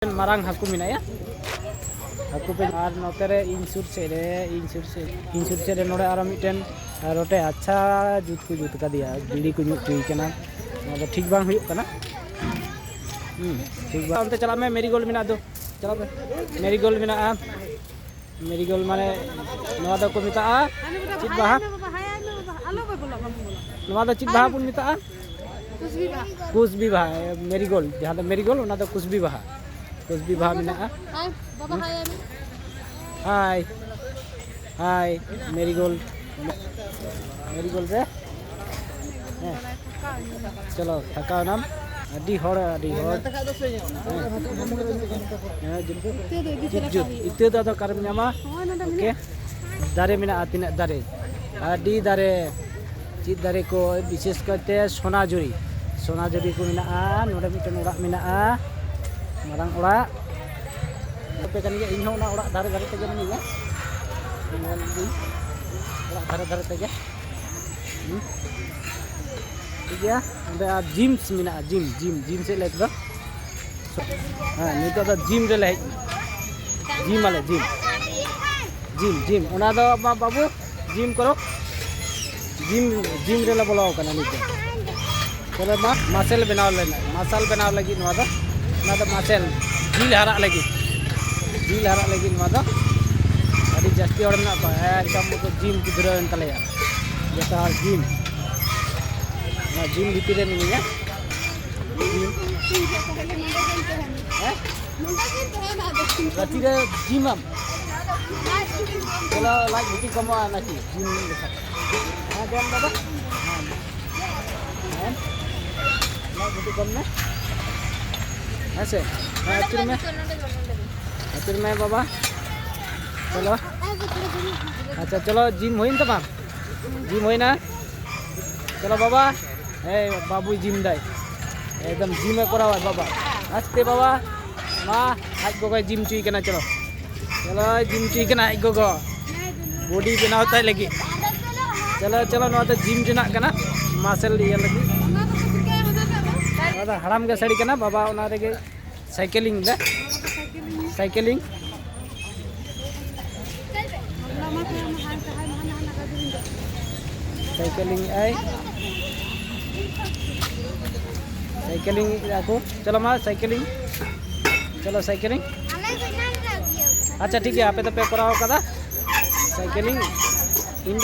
marang haku minaya haku pe ar notere insur se re nore ara miten rote acha jut ka dia bidi ku nyut tui kana no ठीक bang huyuk kana ठीक bang onte chala me marigold mina do chala me marigold mina marigold mane noa do ko mita chit baha noa do chit baha pun mita kusbi baha marigold jahan do marigold ona do kusbi baha mina hai marigold re चलो थका नाम अड्डी हड़ इते दादा कारम नामा okay दारे मिना तीन दारे अड्डी दारे चित दारे को विशेष करते सोनाझुरी को मिना नोडे मिटन ओड़ा मिना marang ora tapi kan ya ini ona ora dar-dar tege ni ya ora dar-dar tege iya ande gym mina gym se lek do ha ni to gym re lek gym ale gym ona do babu gym karo gym re la bolao kana ni to ma muscle बनाव lagi नवा do ना तो मासेल जील हरा लगी नवा दो अभी जास्ती और ना एकदम तो जिम किधर तले जैसा जिम ना जिम भीतर नहीं है जिम जिम हम चलो लाइक भीतर कम आना चाहिए जिम हाँ दें बाबा हाँ लाइक भीतर कम ना ऐसे आखिर में बाबा चलो अच्छा चलो जिम होइन तो बाम जिम होइना चलो बाबा बाबू जिम दाई एकदम जिम में करा है बाबा आस्ते बाबा माँ आज गोगा जिम चुई करना चलो जिम चुई करना आज गोगा बॉडी बनाता है लगी चलो ना तो जिम जना करना मासल ये लगी हराम के साड़ी करना बाबा उना रेगे साइकिलिंग aku चलो माँ साइकिलिंग अच्छा ठीक है आप तो पे कराओ कदा साइकिलिंग इन